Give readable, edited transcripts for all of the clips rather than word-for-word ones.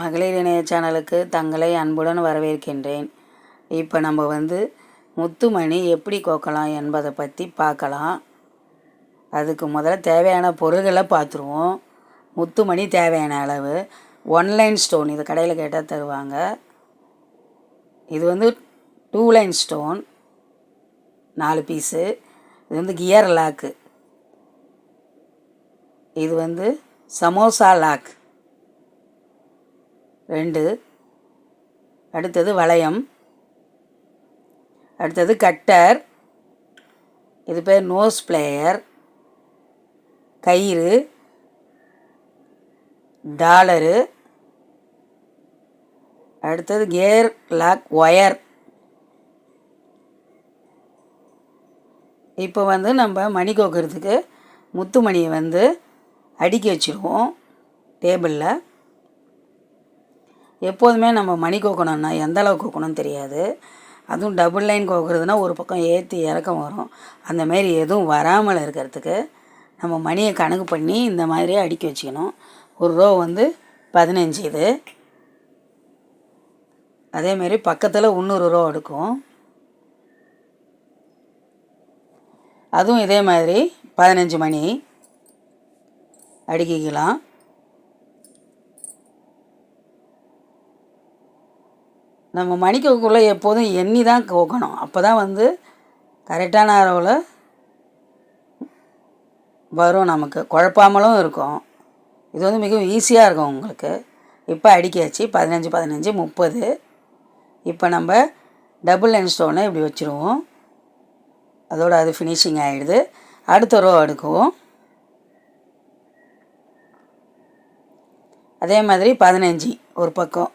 மகளிர் இணைய சேனலுக்கு தங்களை அன்புடன் வரவேற்கின்றேன். இப்போ நம்ம முத்துமணி எப்படி கோக்கலாம் என்பதை பற்றி பார்க்கலாம். அதுக்கு முதல்ல தேவையான பொருள்களை பார்த்துருவோம். முத்துமணி தேவையான அளவு 1 லைன் ஸ்டோன், இது கடையில் கேட்டால் தருவாங்க. இது 2 லைன் ஸ்டோன் 4 பீஸு. இது கியர் லாக்கு. இது சமோசா லாக் 2. அடுத்தது வளையம். அடுத்தது கட்டர். இது பேர் நோஸ் பிளேயர். கயிறு, டாலரு. அடுத்தது கியர் லாக் ஒயர். இப்போ நம்ம மணி கோக்கிறதுக்கு முத்துமணியை அடுக்கி வச்சுருவோம் டேபிளில். எப்போதுமே நம்ம மணி கோக்கணும்னா எந்த அளவுக்கு கோக்கணும்னு தெரியாது. அதுவும் டபுள் லைன் கோக்கிறதுனா ஒரு பக்கம் ஏற்றி இறக்கம் வரும். அந்தமாரி எதுவும் வராமல் இருக்கிறதுக்கு நம்ம மணியை கணக்கு பண்ணி இந்த மாதிரி அடுக்கி வச்சுக்கணும். ஒரு ரோ 15. இது அதேமாரி பக்கத்தில் இன்னொரு ரோ அடுக்கும். அதுவும் இதே மாதிரி 15 மணி அடுக்கிக்கலாம். நம்ம மணிக்கோக்குள்ளே எப்போதும் எண்ணி தான் கோக்கணும். அப்போ தான் கரெக்டான அளவில் வரும், நமக்கு குழப்பாமலும் இருக்கும். இது மிகவும் ஈஸியாக இருக்கும் உங்களுக்கு. இப்போ அடுக்கியாச்சு 15 15 30. இப்போ நம்ம டபுள் லைன் ஸ்டோனை இப்படி வச்சுருவோம். அதோடு அது ஃபினிஷிங் ஆகிடுது. அடுத்த ரோ அடுக்குவோம். அதே மாதிரி 15 ஒரு பக்கம்.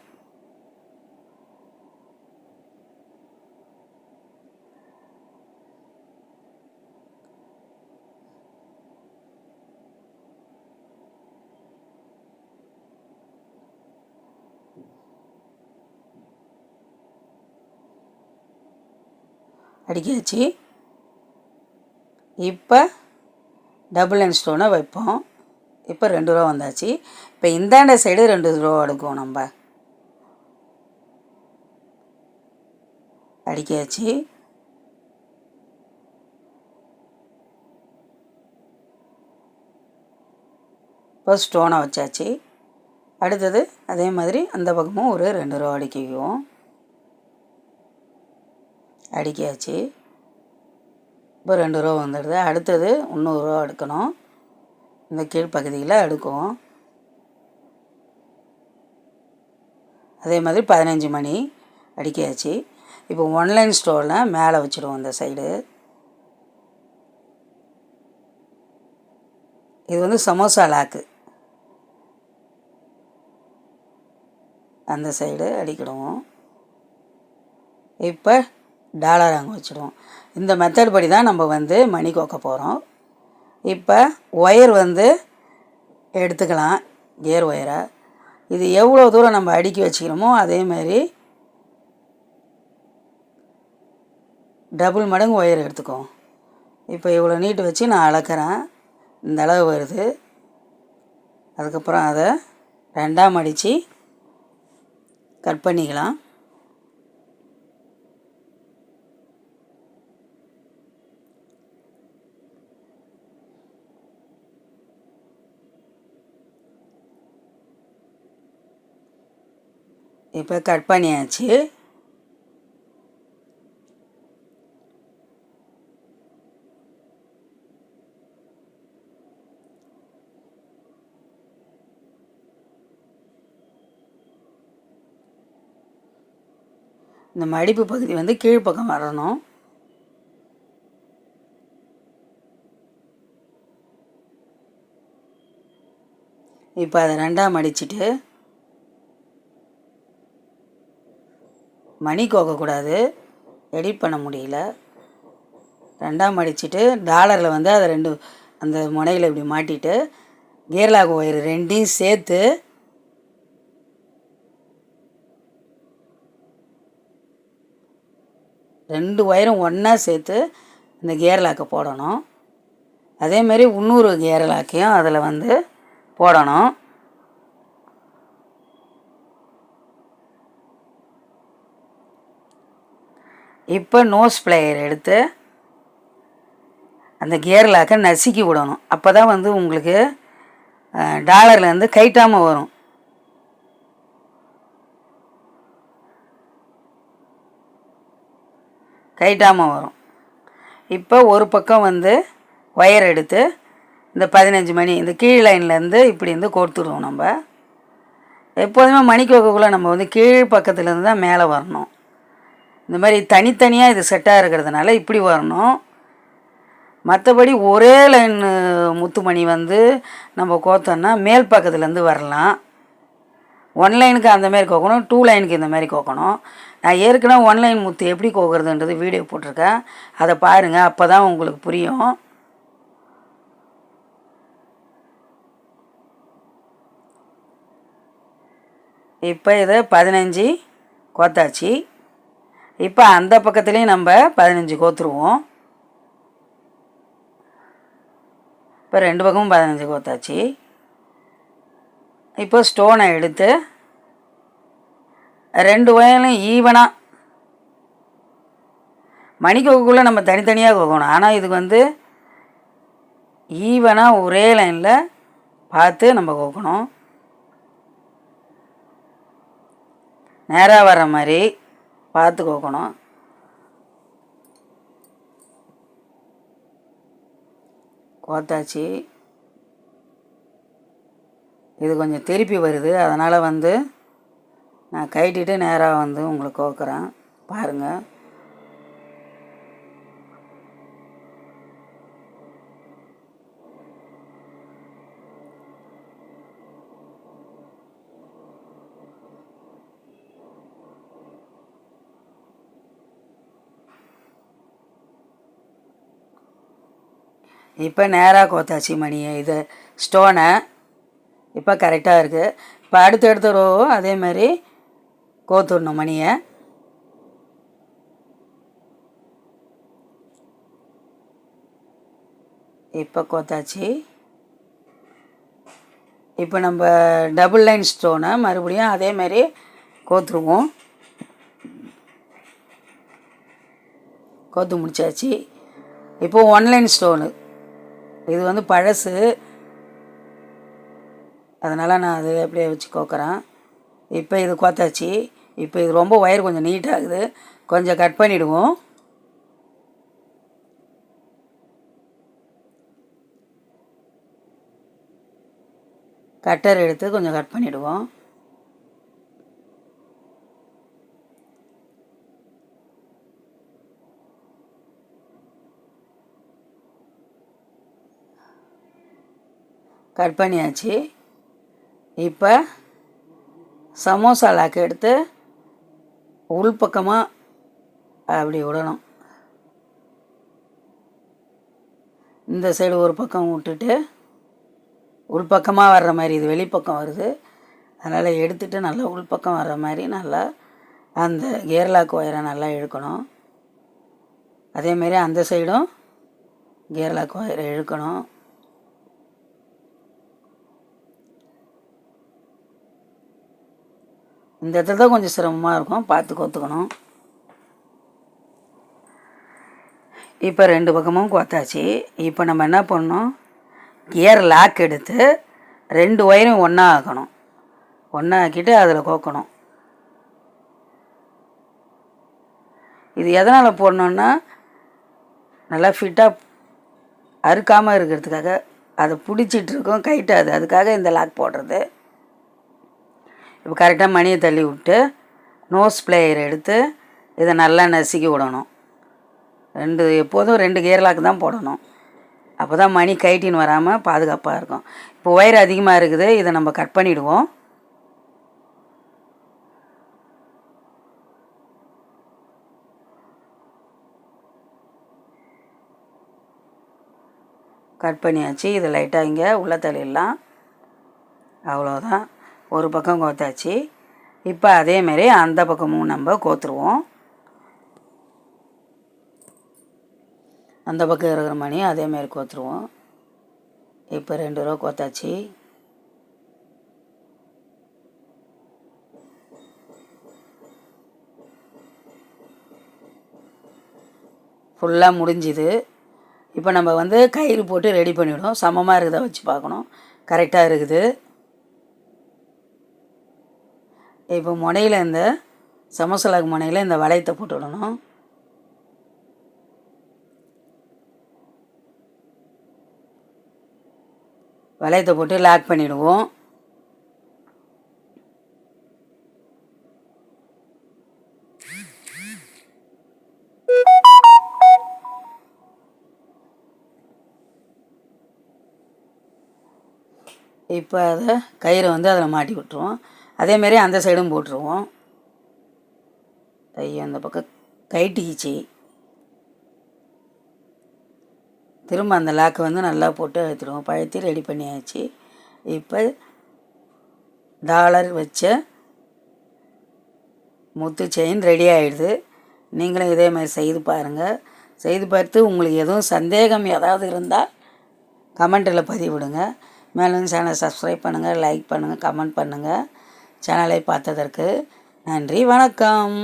அடிக்காச்சு. இப்போ டபுள் லைன் ஸ்டோனை வைப்போம். இப்போ 2 ரோ வந்தாச்சு. இப்போ இந்தாண்ட சைடு 2 ரோ அடுக்குவோம். நம்ம அடிக்காச்சு. இப்போ ஸ்டோனை வச்சாச்சு. அடுத்தது அதே மாதிரி அந்த பக்கமும் ஒரு 2 ரோ அடிக்குவோம். அடிக்காச்சு. இப்போ 2 ரோ வந்துடுது. அடுத்தது இன்னொரு ரோ அடுக்கணும். இந்த கீழ்ப்பகுதியில் அடுக்குவோம். அதே மாதிரி 15 மணி அடிக்காச்சு. இப்போ 1 லைன் ஸ்டோனில் மேலே வச்சுடுவோம் இந்த சைடு. இது சமோசா லாக்கு. அந்த சைடு அடிக்கிடுவோம். இப்போ டாலர் அங்கே வச்சுடுவோம். இந்த மெத்தட் படி தான் நம்ம மணி கோக்க போகிறோம். இப்போ ஒயர் எடுத்துக்கலாம், கியர் ஒயரை. இது எவ்வளோ தூரம் நம்ம அடுக்கி வச்சுக்கிறோமோ அதேமாரி டபுள் மடங்கு ஒயர் எடுத்துக்குவோம். இப்போ இவ்வளோ நீட்டு வச்சு நான் அளக்கிறேன். இந்த அளவு வருது. அதுக்கப்புறம் அதை 2ஆக மடித்து கட் பண்ணிக்கலாம். இப்போ கட் பண்ணியாச்சு. இந்த மடிப்பு பகுதி கீழ்ப்பக்கம் வரணும். இப்போ அதை 2ஆக மடிச்சுட்டு மணி கோக்கக்கூடாது, எடிட் பண்ண முடியல. 2ஆக மடிச்சுட்டு டாலரில் அதை 2 அந்த முனையில் இப்படி மாட்டிட்டு கியர்லாக் ஒயர் 2ஐயும் சேர்த்து ரெண்டு ஒயரும் ஒன்றா சேர்த்து இந்த கியர்லாக்கை போடணும். அதேமாரி இன்னொரு கியர்லாக்கையும் அதில் போடணும். இப்போ நோஸ் பிளேயர் எடுத்து அந்த கியர் லாக்கை நசுக்கி விடணும். அப்போ தான் வந்து உங்களுக்கு டாலர்லேருந்து கைட்டாமல் வரும். கைட்டாமல் வரும். இப்போ ஒரு பக்கம் வந்து ஒயர் எடுத்து இந்த 15 மணி இந்த கீழ் லைன்லேருந்து இப்படி வந்து கோர்த்துடுவோம். நம்ம எப்போதுமே மணி கோக்குள்ளே நம்ம வந்து கீழ் பக்கத்துலேருந்து தான் மேலே வரணும். இந்த மாதிரி தனித்தனியாக இது செட்டாக இருக்கிறதுனால இப்படி வரணும். மற்றபடி ஒரே லைன் முத்து மணி வந்து நம்ம கோத்தோன்னா மேல் பக்கத்துலேருந்து வரலாம். 1 லைனுக்கு அந்தமாரி கோக்கணும், 2 லைனுக்கு இந்த மாதிரி கோக்கணும். நான் ஏற்கனவே 1 லைன் முத்து எப்படி கோக்குறதுன்றது வீடியோ போட்டிருக்கேன், அதை பாருங்கள். அப்போ தான் உங்களுக்கு புரியும். இப்போ இதை 15 கோத்தாச்சு. இப்போ அந்த பக்கத்துலேயும் நம்ம 15 கோத்துருவோம். இப்போ 2 பக்கமும் 15 கோத்தாச்சு. இப்போ ஸ்டோனை எடுத்து 2 ஒயர்லையும் ஈவனாக மணிக்கோக்குள்ளே நம்ம தனித்தனியாக கோக்கணும். ஆனால் இதுக்கு வந்து ஈவனாக ஒரே லைனில் பார்த்து நம்ம கோக்கணும். நேராக வர்ற மாதிரி பார்த்து கோக்கணும். கோத்தாச்சு. இது கொஞ்சம் திருப்பி வருது, அதனால் வந்து நான் கைட்டிட்டு நேராக வந்து உங்களுக்கு கோக்குறேன், பாருங்கள். இப்போ நேராக கோத்தாச்சு மணியை, இது ஸ்டோனை. இப்போ கரெக்டாக இருக்குது. இப்போ அடுத்த ரோவும் அதேமாதிரி கோத்துடணும் மணியை. இப்போ கோத்தாச்சு. இப்போ நம்ம டபுள் லைன் ஸ்டோனை மறுபடியும் அதேமாதிரி கோத்துருவோம். கோத்து முடிச்சாச்சு. இப்போ 1 லைன் ஸ்டோனு, இது வந்து பழசு, அதனால் நான் அது அப்படியே வச்சு கோக்குறேன். இப்போ இது கோத்தாச்சு. இப்போ இது ரொம்ப ஒயர் கொஞ்சம் நீட்டாகுது, கொஞ்சம் கட் பண்ணிவிடுவோம். கட்டர் எடுத்து கொஞ்சம் கட் பண்ணிவிடுவோம். கட் பண்ணியாச்சு. இப்போ சமோசா லாக் எடுத்து உள்பக்கமாக அப்படி விடணும். இந்த சைடு ஒரு பக்கம் விட்டுட்டு உள்பக்கமாக வர்ற மாதிரி, இது வெளிப்பக்கம் வருது, அதனால் எடுத்துகிட்டு நல்லா உள்பக்கம் வர்ற மாதிரி நல்லா அந்த கியர் லாக் ஒயரை நல்லா இழுக்கணும். அதேமாரி அந்த சைடும் கியர் லாக் ஒயரை இழுக்கணும். இந்த இடத்துல தான் கொஞ்சம் சிரமமாக இருக்கும், பார்த்து கோத்துக்கணும். இப்போ 2 பக்கமும் கோத்தாச்சு. இப்போ நம்ம என்ன பண்ணணும், கியர் லாக் எடுத்து 2 ஒயரும் ஒன்றா ஆக்கணும். ஒன்றா ஆக்கிட்டு அதில் கோக்கணும். இது எதனால் போடணுன்னா நல்லா ஃபிட்டாக அறுக்காமல் இருக்கிறதுக்காக, அதை பிடிச்சிட்ருக்கோம் கைட்டாது, அதுக்காக இந்த லாக் போடுறது. இப்போ கரெக்டாக மணியை தள்ளி விட்டு நோஸ் பிளேயர் எடுத்து இதை நல்லா நசுக்கி விடணும். எப்போதும் 2 கியர் லாக் தான் போடணும், அப்போ தான் மணி கைட்டின்னு வராமல் பாதுகாப்பாக இருக்கும். இப்போ ஒயர் அதிகமாக இருக்குது, இதை நம்ம கட் பண்ணிவிடுவோம். கட் பண்ணியாச்சு. இது லைட்டாக இங்கே உள்ள தள்ளிடலாம், அவ்வளோதான். ஒரு பக்கம் கோத்தாச்சு. இப்போ அதேமாரி அந்த பக்கமும் நம்ம கோத்துருவோம். அந்த பக்கம் இருக்கிற மணி அதேமாரி கோத்துருவோம். இப்போ 2 ரோ கோத்தாச்சு. ஃபுல்லாக முடிஞ்சுது. இப்போ நம்ம வந்து கயிறு போட்டு ரெடி பண்ணிவிடும். சமமாக இருக்குதா வச்சு பார்க்கணும். கரெக்டாக இருக்குது. இப்போ முனையில் இந்த சமசலகு முனையில் இந்த வளையத்தை போட்டு விடணும். வளையத்தை போட்டு லாக் பண்ணிவிடுவோம். இப்போ அதை கயிறை வந்து அதில் மாட்டி விட்டுருவோம். அதேமாரி அந்த சைடும் போட்டுருவோம். ஐயோ அந்த பக்கம் கைட்டிக்கிச்சு. திரும்ப அந்த லாக்கை வந்து நல்லா போட்டு அழுத்திடுவோம். பழுத்தி ரெடி பண்ணியாச்சு. இப்போ டாலர் வச்ச முத்து செயின் ரெடி ஆகிடுது. நீங்களும் இதே மாதிரி செய்து பாருங்கள். செய்து பார்த்து உங்களுக்கு எதுவும் சந்தேகம் ஏதாவது இருந்தால் கமெண்ட்டில் பதிவிடுங்க. மேலும் சேனலை சப்ஸ்கிரைப் பண்ணுங்கள், லைக் பண்ணுங்கள், கமெண்ட் பண்ணுங்கள். சேனலை பார்த்ததற்கு நன்றி. வணக்கம்.